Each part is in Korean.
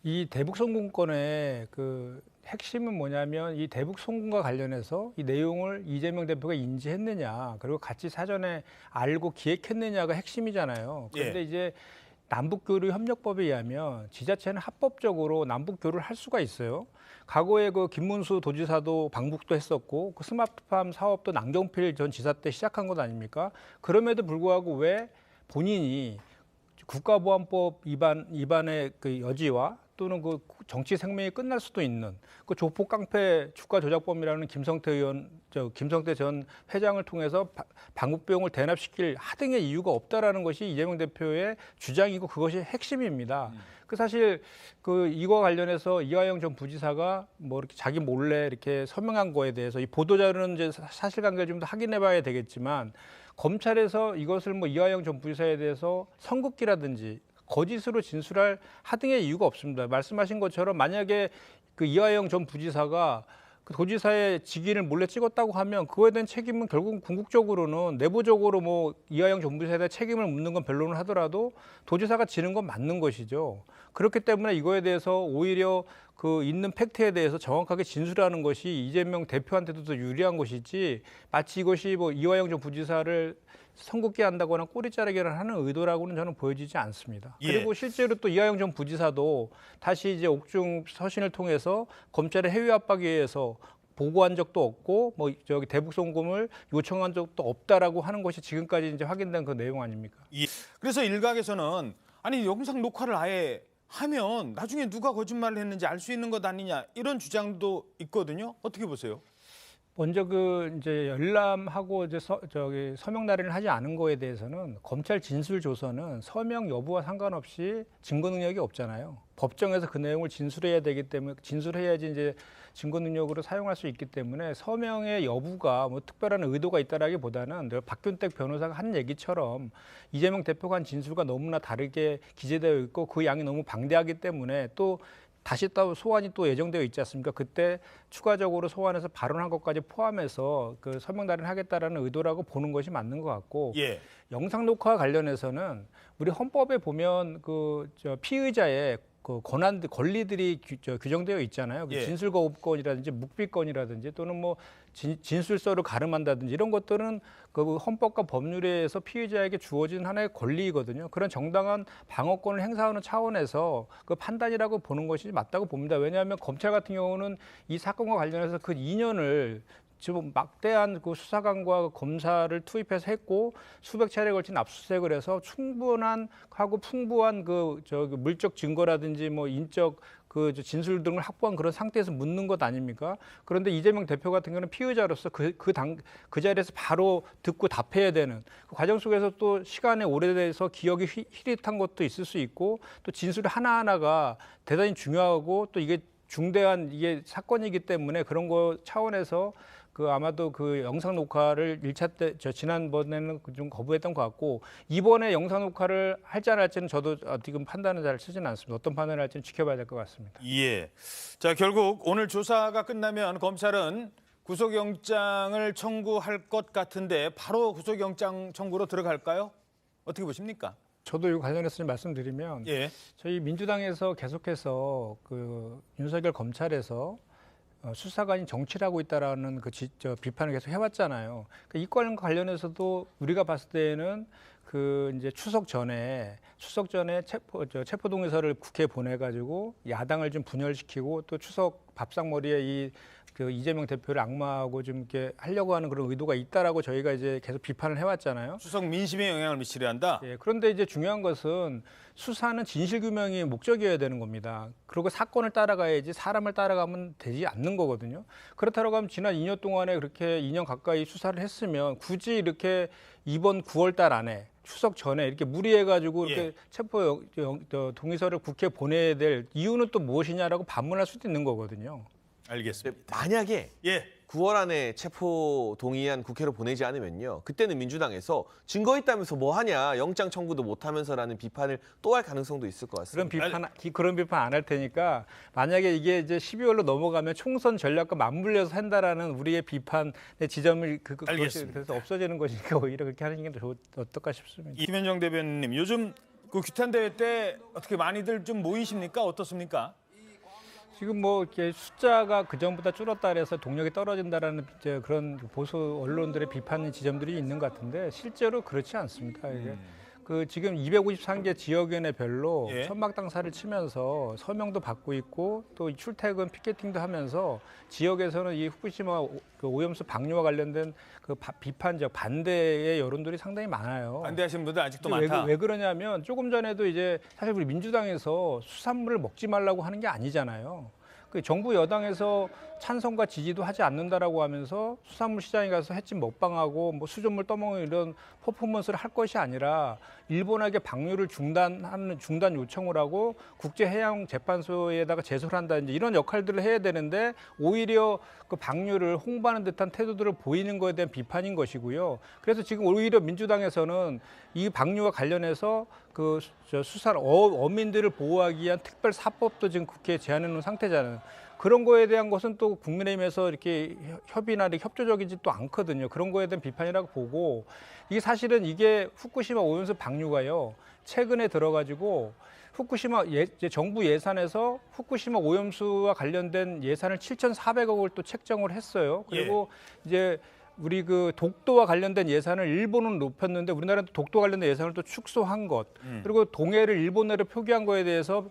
이 대북 송금건의 그 핵심은 뭐냐면 이 대북 송금과 관련해서 이 내용을 이재명 대표가 인지했느냐, 그리고 같이 사전에 알고 기획했느냐가 핵심이잖아요. 그런데 예. 이제 남북교류 협력법에 의하면 지자체는 합법적으로 남북교류를 할 수가 있어요. 과거에 그 김문수 도지사도 방북도 했었고 그 스마트팜 사업도 남경필 전 지사 때 시작한 것 아닙니까? 그럼에도 불구하고 왜 본인이 국가보안법 위반의 그 여지와 또는 그 정치 생명이 끝날 수도 있는 그 조폭 깡패 주가 조작범이라는 김성태 전 회장을 통해서 방북 비용을 대납시킬 하등의 이유가 없다라는 것이 이재명 대표의 주장이고 그것이 핵심입니다. 그 사실 그 이거 관련해서 이화영 전 부지사가 뭐 이렇게 자기 몰래 이렇게 서명한 거에 대해서 이 보도 자료는 이제 사실관계를 좀 더 확인해봐야 되겠지만 검찰에서 이것을 뭐 이화영 전 부지사에 대해서 선긋기라든지 거짓으로 진술할 하등의 이유가 없습니다. 말씀하신 것처럼 만약에 그 이화영 전 부지사가 그 도지사의 직인을 몰래 찍었다고 하면 그거에 대한 책임은 결국 궁극적으로는 내부적으로 뭐 이화영 전 부지사에 대한 책임을 묻는 건 변론을 하더라도 도지사가 지는 건 맞는 것이죠. 그렇기 때문에 이거에 대해서 오히려 그 있는 팩트에 대해서 정확하게 진술하는 것이 이재명 대표한테도 더 유리한 것이지 마치 이것이 뭐 이화영 전 부지사를 선긋기 한다거나 꼬리 자르기를 하는 의도라고는 저는 보여지지 않습니다. 예. 그리고 실제로 또 이화영 전 부지사도 다시 이제 옥중 서신을 통해서 검찰의 해외 압박에 의해서 보고한 적도 없고 뭐 저기 대북 송금을 요청한 적도 없다라고 하는 것이 지금까지 이제 확인된 그 내용 아닙니까? 예. 그래서 일각에서는 아니 영상 녹화를 아예 하면 나중에 누가 거짓말을 했는지 알 수 있는 것 아니냐 이런 주장도 있거든요. 어떻게 보세요? 먼저 그 이제 열람하고 이제 서명 날인을 하지 않은 거에 대해서는 검찰 진술 조서는 서명 여부와 상관없이 증거 능력이 없잖아요. 법정에서 그 내용을 진술해야 되기 때문에 진술해야지 이제 증거 능력으로 사용할 수 있기 때문에 서명의 여부가 뭐 특별한 의도가 있다라기보다는 박균택 변호사가 한 얘기처럼 이재명 대표가 한 진술과 너무나 다르게 기재되어 있고 그 양이 너무 방대하기 때문에 또 다시 또 소환이 또 예정되어 있지 않습니까? 그때 추가적으로 소환해서 발언한 것까지 포함해서 그 서명 달인하겠다라는 의도라고 보는 것이 맞는 것 같고 예. 영상 녹화 관련해서는 우리 헌법에 보면 그 피의자의 그 권리들이 규정되어 있잖아요. 그 예. 진술거부권이라든지 묵비권이라든지 또는 뭐 진술서를 가름한다든지 이런 것들은 그 헌법과 법률에 의해서 피의자에게 주어진 하나의 권리이거든요. 그런 정당한 방어권을 행사하는 차원에서 그 판단이라고 보는 것이 맞다고 봅니다. 왜냐하면 검찰 같은 경우는 이 사건과 관련해서 그 2년을 지금 막대한 그 수사관과 검사를 투입해서 했고 수백 차례에 걸친 압수수색을 해서 충분한 하고 풍부한 그 물적 증거라든지 뭐 인적 그 진술 등을 확보한 그런 상태에서 묻는 것 아닙니까? 그런데 이재명 대표 같은 경우는 피의자로서 그 자리에서 바로 듣고 답해야 되는 그 과정 속에서 또 시간에 오래돼서 기억이 희릿한 것도 있을 수 있고 또 진술 하나하나가 대단히 중요하고 또 이게 중대한 이게 사건이기 때문에 그런 거 차원에서 그 아마도 그 영상 녹화를 1차 때 지난번에는 좀 거부했던 것 같고 이번에 영상 녹화를 할지 안 할지는 저도 지금 판단은 잘 쓰지는 않습니다. 어떤 판단을 할지는 지켜봐야 될 것 같습니다. 예. 자, 결국 오늘 조사가 끝나면 검찰은 구속영장을 청구할 것 같은데 바로 구속영장 청구로 들어갈까요? 어떻게 보십니까? 저도 이 관련해서 좀 말씀드리면 예. 저희 민주당에서 계속해서 그 윤석열 검찰에서 수사관이 정치를 하고 있다라는 그 비판을 계속 해왔잖아요. 그러니까 이 건과 관련해서도 우리가 봤을 때는 그 이제 추석 전에 체포 동의서를 국회에 보내가지고 야당을 좀 분열시키고 또 추석 밥상머리에 그 이재명 대표를 악마하고 좀 이렇게 하려고 하는 그런 의도가 있다라고 저희가 이제 계속 비판을 해왔잖아요. 추석 민심에 영향을 미치려 한다. 예, 그런데 이제 중요한 것은 수사는 진실규명이 목적이어야 되는 겁니다. 그리고 사건을 따라가야지 사람을 따라가면 되지 않는 거거든요. 그렇다고 하면 지난 2년 동안에 그렇게 2년 가까이 수사를 했으면 굳이 이렇게 이번 9월 달 안에 추석 전에 이렇게 무리해가지고 이렇게 예. 체포 동의서를 국회에 보내야 될 이유는 또 무엇이냐라고 반문할 수도 있는 거거든요. 알겠습니다. 만약에 예. 9월 안에 체포 동의안 국회로 보내지 않으면요. 그때는 민주당에서 증거 있다면서 뭐 하냐. 영장 청구도 못 하면서라는 비판을 또 할 가능성도 있을 것 같습니다. 그런 비판 안 할 테니까 만약에 이게 이제 12월로 넘어가면 총선 전략과 맞물려서 한다라는 우리의 비판의 지점을 그것이 알겠습니다. 그래서 없어지는 것이니까 오히려 그렇게 하는 게 어떨까 싶습니다. 김현정 대변인님, 요즘 그 규탄 대회 때 어떻게 많이들 좀 모이십니까? 어떻습니까? 지금 뭐 이렇게 숫자가 그 전보다 줄었다 그래서 동력이 떨어진다라는 이제 그런 보수 언론들의 비판 지점들이 있는 것 같은데 실제로 그렇지 않습니다. 이게 그 지금 253개 지역위원회별로 예. 천막당사를 치면서 서명도 받고 있고 또 출퇴근 피켓팅도 하면서 지역에서는 이 후쿠시마 그 오염수 방류와 관련된 그 비판적 반대의 여론들이 상당히 많아요. 반대하시는 분들 아직도 왜, 많다. 왜 그러냐면 조금 전에도 이제 사실 우리 민주당에서 수산물을 먹지 말라고 하는 게 아니잖아요. 그 정부 여당에서 찬성과 지지도 하지 않는다라고 하면서 수산물 시장에 가서 횟집 먹방하고 뭐 수돗물 떠먹는 이런 퍼포먼스를 할 것이 아니라 일본에게 방류를 중단 요청을 하고 국제해양재판소에다가 제소를 한다든지 이런 역할들을 해야 되는데 오히려 그 방류를 홍보하는 듯한 태도들을 보이는 것에 대한 비판인 것이고요. 그래서 지금 오히려 민주당에서는 이 방류와 관련해서 그 수산 어민들을 보호하기 위한 특별 사법도 지금 국회에 제안해 놓은 상태잖아요. 그런 거에 대한 것은 또 국민의힘에서 이렇게 협의나 이렇게 협조적이지 또 않거든요. 그런 거에 대한 비판이라고 보고 이게 사실은 이게 후쿠시마 오염수 방류가요. 최근에 들어가지고 후쿠시마 정부 예산에서 후쿠시마 오염수와 관련된 예산을 7,400억을 또 책정을 했어요. 그리고 이제 우리 그 독도와 관련된 예산을 일본은 높였는데 우리나라는 독도 관련된 예산을 또 축소한 것, 그리고 동해를 일본 내로 표기한 거에 대해서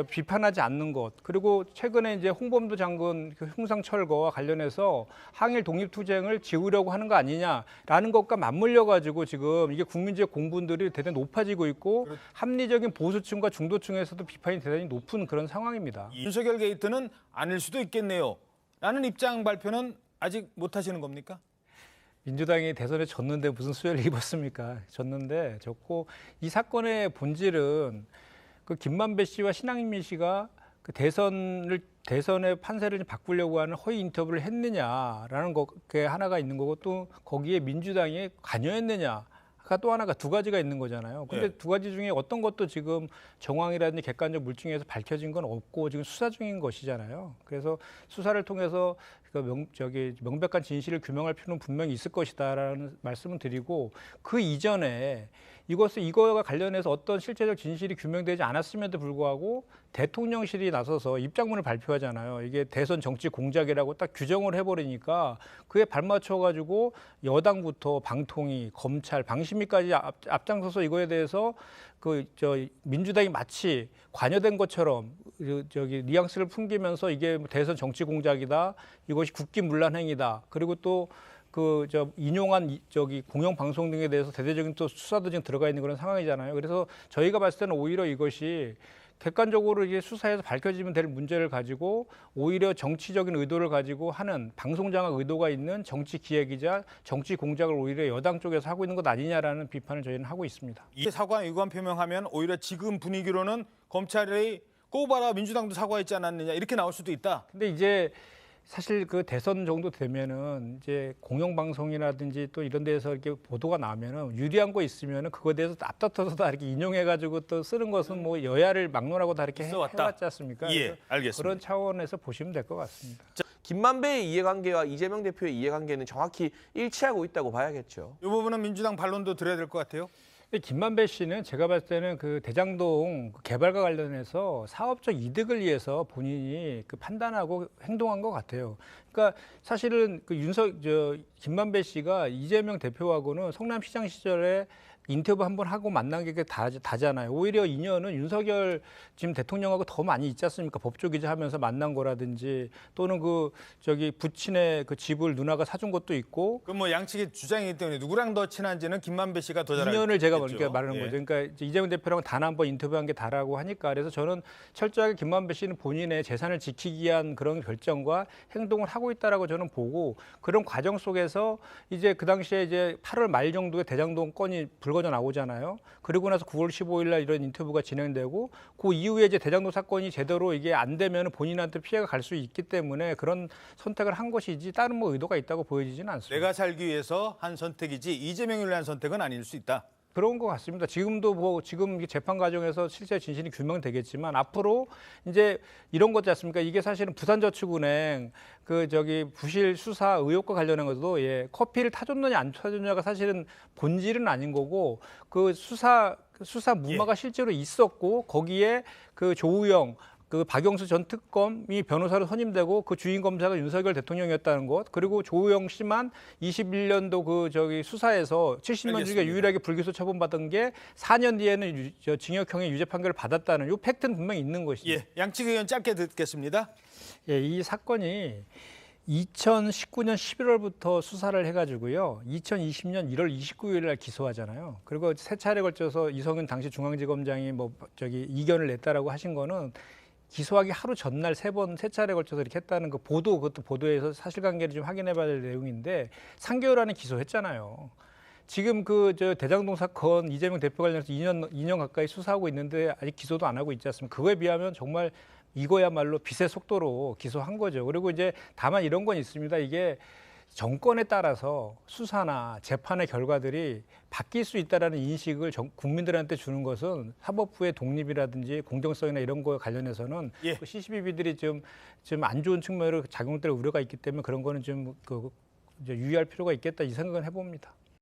비판하지 않는 것, 그리고 최근에 이제 홍범도 장군 그 흉상 철거와 관련해서 항일 독립투쟁을 지우려고 하는 거 아니냐라는 것과 맞물려 가지고 지금 이게 국민적 공분들이 대단히 높아지고 있고 합리적인 보수층과 중도층에서도 비판이 대단히 높은 그런 상황입니다. 윤석열 게이트는 아닐 수도 있겠네요. 라는 입장 발표는 아직 못 하시는 겁니까? 민주당이 대선에 졌는데 무슨 수혜를 입었습니까? 졌고 이 사건의 본질은 그 김만배 씨와 신항민 씨가 그 대선의 판세를 좀 바꾸려고 하는 허위 인터뷰를 했느냐라는 게 하나가 있는 거고 또 거기에 민주당이 관여했느냐가 또 하나가 두 가지가 있는 거잖아요. 근데 두 가지 중에 어떤 것도 지금 정황이라든지 객관적 물증에서 밝혀진 건 없고 지금 수사 중인 것이잖아요. 그래서 수사를 통해서 명백한 진실을 규명할 필요는 분명히 있을 것이다라는 말씀을 드리고 그 이전에 이거와 관련해서 어떤 실체적 진실이 규명되지 않았음에도 불구하고 대통령실이 나서서 입장문을 발표하잖아요. 이게 대선 정치 공작이라고 딱 규정을 해버리니까 그에 발맞춰가지고 여당부터 방통위, 검찰, 방심위까지 앞장서서 이거에 대해서 민주당이 마치 관여된 것처럼 뉘앙스를 풍기면서 이게 대선 정치 공작이다. 이것이 국기문란 행위다. 그리고 또 인용한 공영 방송 등에 대해서 대대적인 또 수사도 지금 들어가 있는 그런 상황이잖아요. 그래서 저희가 봤을 때는 오히려 이것이 객관적으로 이게 수사에서 밝혀지면 될 문제를 가지고 오히려 정치적인 의도를 가지고 하는 방송 장악 의도가 있는 정치 기획이자 정치 공작을 오히려 여당 쪽에서 하고 있는 것 아니냐라는 비판을 저희는 하고 있습니다. 이 사과 유감 표명하면 오히려 지금 분위기로는 검찰이 꼬봐라 민주당도 사과했지 않았느냐 이렇게 나올 수도 있다. 근데 이제 사실 그 대선 정도 되면은 이제 공영방송이라든지 또 이런 데서 이렇게 보도가 나면은 유리한 거 있으면은 그거에 대해서 앞다퉈서 다 이렇게 인용해가지고 또 쓰는 것은 뭐 여야를 막론하고 다 이렇게 해왔지 않습니까? 예, 알겠습니다. 그런 차원에서 보시면 될 것 같습니다. 김만배의 이해관계와 이재명 대표의 이해관계는 정확히 일치하고 있다고 봐야겠죠. 이 부분은 민주당 반론도 드려야 될 것 같아요. 김만배 씨는 제가 봤을 때는 그 대장동 개발과 관련해서 사업적 이득을 위해서 본인이 그 판단하고 행동한 것 같아요. 그러니까 사실은 김만배 씨가 이재명 대표하고는 성남시장 시절에 인터뷰 한번 하고 만난 게 다잖아요. 오히려 인연은 윤석열 지금 대통령하고 더 많이 있지 않습니까? 법조기자 하면서 만난 거라든지 또는 부친의 그 집을 누나가 사준 것도 있고. 그럼 뭐 양측의 주장이기 때문에 누구랑 더 친한지는 김만배 씨가 더 잘 알겠죠. 인연을 제가 그러니까 말하는 거죠. 그러니까 이재명 대표랑 단 한 번 인터뷰한 게 다라고 하니까 그래서 저는 철저하게 김만배 씨는 본인의 재산을 지키기 위한 그런 결정과 행동을 하고 있다라고 저는 보고 그런 과정 속에서 이제 그 당시에 이제 8월 말 정도에 대장동 건이 불거져 나오잖아요. 그리고 나서 9월 15일 날 이런 인터뷰가 진행되고 그 이후에 이제 대장동 사건이 제대로 이게 안 되면 본인한테 피해가 갈 수 있기 때문에 그런 선택을 한 것이지 다른 뭐 의도가 있다고 보여지지는 않습니다. 내가 살기 위해서 한 선택이지 이재명을 위한 선택은 아닐 수 있다. 그런 것 같습니다. 지금도 뭐 지금 이게 재판 과정에서 실제 진실이 규명되겠지만 앞으로 이제 이런 거지 않습니까? 이게 사실은 부산저축은행 부실 수사 의혹과 관련한 것도 커피를 타줬느냐 안 타줬느냐가 사실은 본질은 아닌 거고 그 수사 무마가 실제로 있었고 거기에 그 조우영 박영수 전 특검이 변호사로 선임되고 그 주인 검사가 윤석열 대통령이었다는 것, 그리고 조우영 씨만 21년도 수사에서 70년 중에 유일하게 불기소 처분받은 게 4년 뒤에는 징역형의 유죄 판결을 받았다는 이 팩트는 분명히 있는 것이죠. 예, 양측 의원 짧게 듣겠습니다. 예, 이 사건이 2019년 11월부터 수사를 해가지고요. 2020년 1월 29일 날 기소하잖아요. 그리고 세 차례 걸쳐서 이성윤 당시 중앙지검장이 이견을 냈다라고 하신 거는 기소하기 하루 전날 세 차례 걸쳐서 이렇게 했다는 그 그것도 보도에서 사실관계를 좀 확인해봐야 될 내용인데 3개월 안에 기소했잖아요. 지금 대장동 사건 이재명 대표 관련해서 2년 가까이 수사하고 있는데 아직 기소도 안 하고 있지 않습니까? 그거에 비하면 정말 이거야말로 빛의 속도로 기소한 거죠. 그리고 이제 다만 이런 건 있습니다. 이게 정권에 따라서 수사나 재판의 결과들이 바뀔 수 있다라는 인식을 국민들한테 주는 것은 사법부의 독립이라든지 공정성이나 이런 거에 관련해서는 CCBB들이 좀 안 좋은 측면으로 작용될 우려가 있기 때문에 그런 거는 좀 유의할 필요가 있겠다 이 생각은 해봅니다.